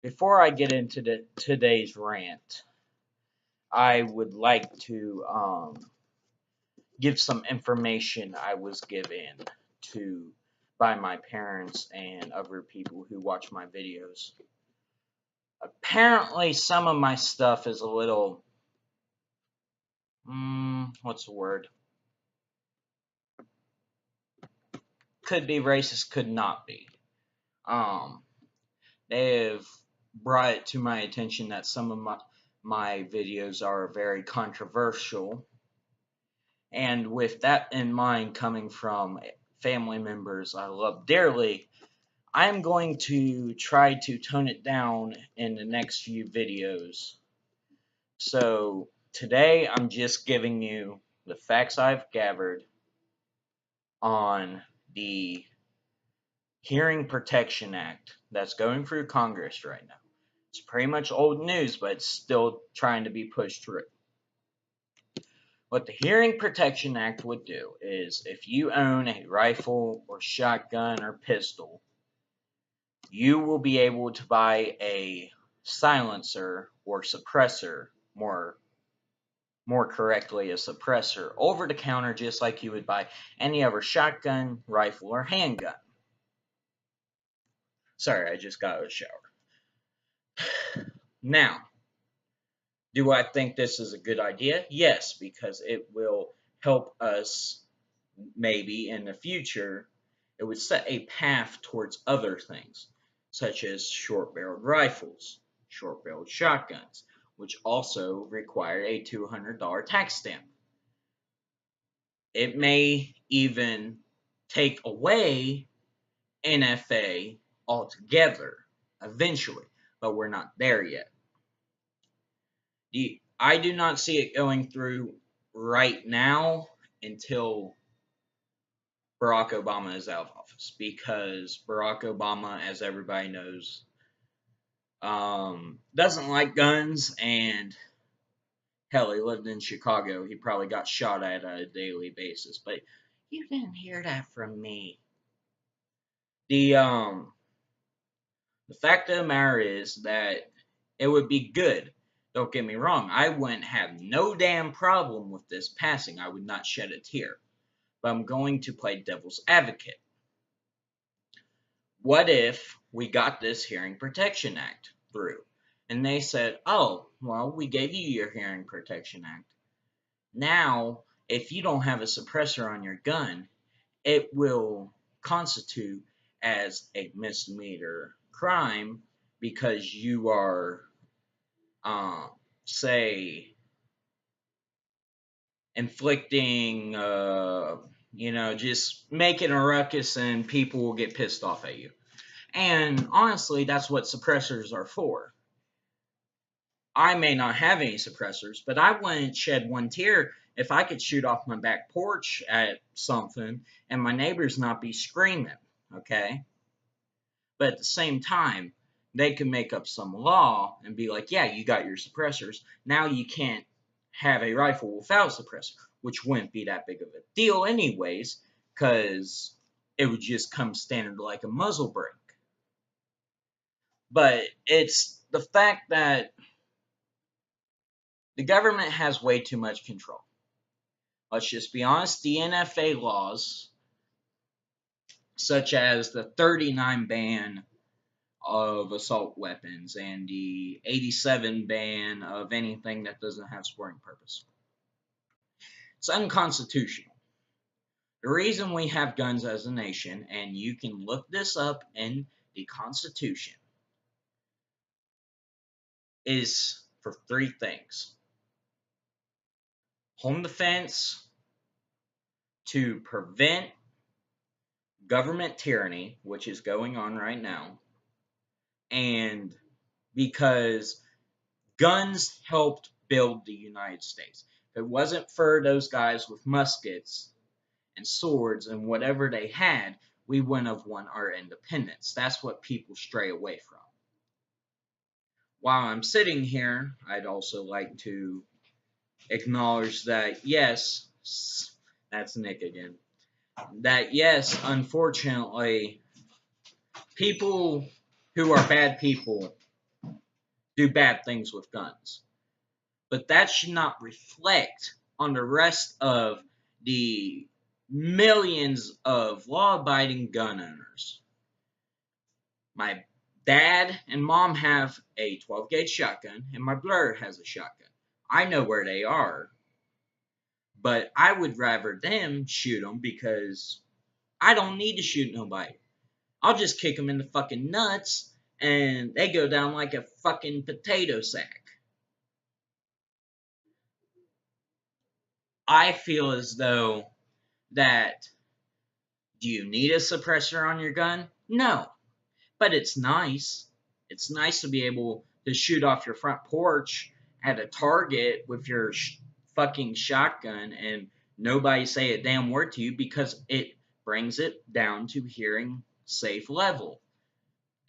Before I get into today's rant, I would like to give some information I was given to by my parents and other people who watch my videos. Apparently, some of my stuff is a little, what's the word? Could be racist, could not be. Um, they have brought it to my attention that some of my videos are very controversial. And with that in mind, coming from family members I love dearly, I am going to try to tone it down in the next few videos. So today I'm just giving you the facts I've gathered on the Hearing Protection Act that's going through Congress right now. It's pretty much old news, but it's still trying to be pushed through. What the Hearing Protection Act would do is if you own a rifle or shotgun or pistol, you will be able to buy a silencer or suppressor, more correctly a suppressor, over the counter just like you would buy any other shotgun, rifle, or handgun. Sorry, I just got out of the shower. Now, do I think this is a good idea? Yes, because it will help us maybe in the future. It would set a path towards other things, such as short-barreled rifles, short-barreled shotguns, which also require a $200 tax stamp. It may even take away NFA altogether eventually, but we're not there yet. I do not see it going through right now until Barack Obama is out of office, because Barack Obama, as everybody knows, doesn't like guns, and hell, he lived in Chicago. He probably got shot at on a daily basis, but you didn't hear that from me. The fact of the matter is that it would be good. Don't get me wrong. I wouldn't have no damn problem with this passing. I would not shed a tear. But I'm going to play devil's advocate. What if we got this Hearing Protection Act through? And they said, oh, well, we gave you your Hearing Protection Act. Now, if you don't have a suppressor on your gun, it will constitute as a misdemeanor crime because you are, say, inflicting, just making a ruckus and people will get pissed off at you. And honestly, that's what suppressors are for. I may not have any suppressors, but I wouldn't shed one tear if I could shoot off my back porch at something and my neighbors not be screaming, okay? But at the same time, they could make up some law and be like, yeah, you got your suppressors. Now you can't have a rifle without a suppressor, which wouldn't be that big of a deal anyways, because it would just come standard like a muzzle brake. But it's the fact that the government has way too much control. Let's just be honest, the NFA laws, such as the 39 ban of assault weapons and the 87 ban of anything that doesn't have sporting purpose, it's unconstitutional. The reason we have guns as a nation, and you can look this up in the Constitution, is for three things. Home defense, to prevent government tyranny, which is going on right now, and because guns helped build the United States. If it wasn't for those guys with muskets and swords and whatever they had, we wouldn't have won our independence. That's what people stray away from. While I'm sitting here, I'd also like to acknowledge that, yes, that's Nick again, that, yes, unfortunately, people who are bad people do bad things with guns. But that should not reflect on the rest of the millions of law-abiding gun owners. My dad and mom have a 12-gauge shotgun, and my brother has a shotgun. I know where they are, but I would rather them shoot them because I don't need to shoot nobody. I'll just kick them in the fucking nuts, and they go down like a fucking potato sack. I feel as though that, do you need a suppressor on your gun? No. But it's nice. It's nice to be able to shoot off your front porch at a target with your fucking shotgun and nobody say a damn word to you because it brings it down to hearing safe level.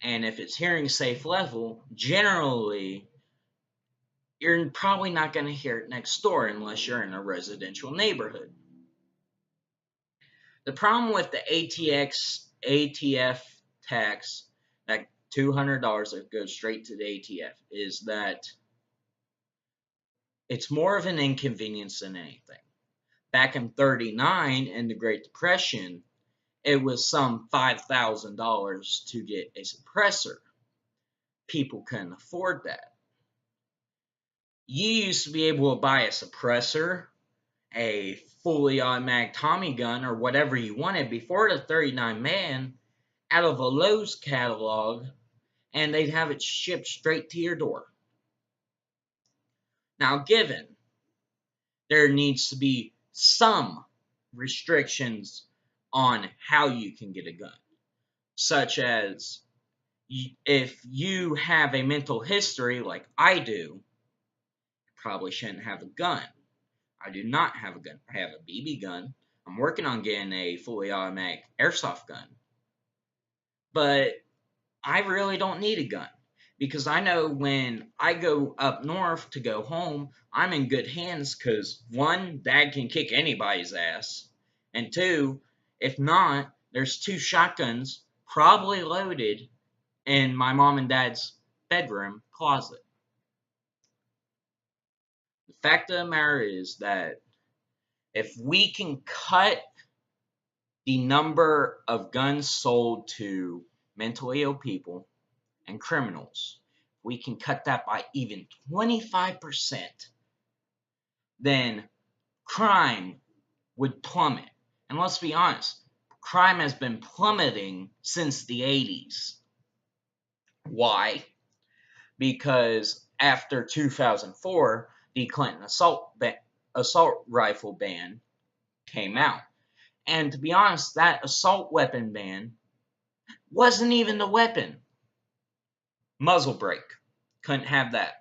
And if it's hearing safe level, generally you're probably not going to hear it next door unless you're in a residential neighborhood. The problem with the ATF tax, that $200 that goes straight to the ATF, is that it's more of an inconvenience than anything. Back in '39, in the Great Depression, it was some $5,000 to get a suppressor. People couldn't afford that. You used to be able to buy a suppressor, a fully automatic Tommy gun, or whatever you wanted before the '39 ban out of a Lowe's catalog, and they'd have it shipped straight to your door. Now, given there needs to be some restrictions on how you can get a gun, such as if you have a mental history like I do, you probably shouldn't have a gun. I do not have a gun. I have a BB gun. I'm working on getting a fully automatic airsoft gun. But I really don't need a gun because I know when I go up north to go home, I'm in good hands because one, Dad can kick anybody's ass, and two, if not, there's two shotguns probably loaded in my mom and dad's bedroom closet. The fact of the matter is that if we can cut the number of guns sold to mentally ill people and criminals, we can cut that by even 25%, then crime would plummet. And let's be honest, crime has been plummeting since the 80s. Why? Because after 2004, the Clinton assault rifle ban came out. And to be honest, that assault weapon ban wasn't even the weapon. Muzzle brake. Couldn't have that.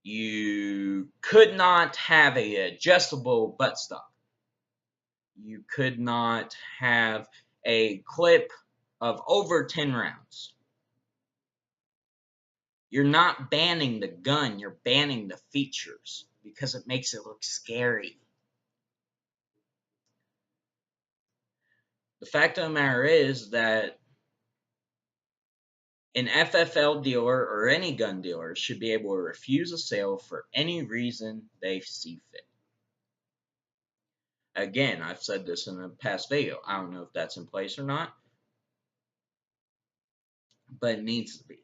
You could not have a adjustable buttstock. You could not have a clip of over 10 rounds. You're not banning the gun, you're banning the features because it makes it look scary. The fact of the matter is that an FFL dealer or any gun dealer should be able to refuse a sale for any reason they see fit. Again, I've said this in a past video. I don't know if that's in place or not, but it needs to be.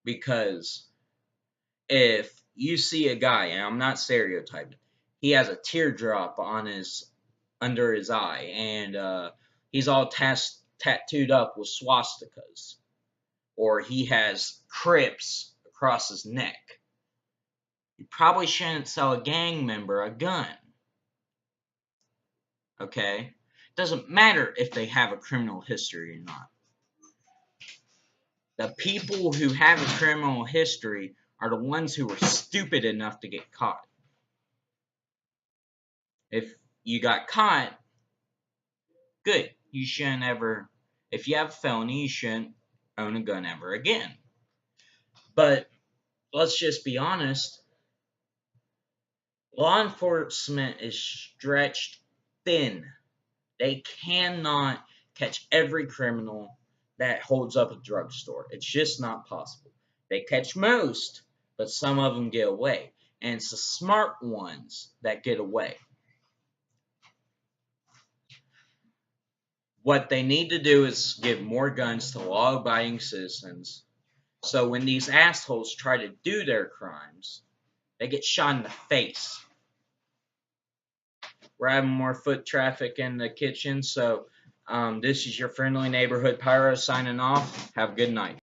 Because if you see a guy, and I'm not stereotyping, he has a teardrop on under his eye, and he's all tattooed up with swastikas, or he has crips across his neck, you probably shouldn't sell a gang member a gun. Okay? Doesn't matter if they have a criminal history or not. The people who have a criminal history are the ones who were stupid enough to get caught. If you got caught, good. You shouldn't ever, if you have a felony, you shouldn't own a gun ever again. But let's just be honest. Law enforcement is stretched thin. They cannot catch every criminal that holds up a drugstore. It's just not possible. They catch most, but some of them get away. And it's the smart ones that get away. What they need to do is give more guns to law-abiding citizens, so when these assholes try to do their crimes, they get shot in the face. We're having more foot traffic in the kitchen, so this is your friendly neighborhood pyro signing off. Have a good night.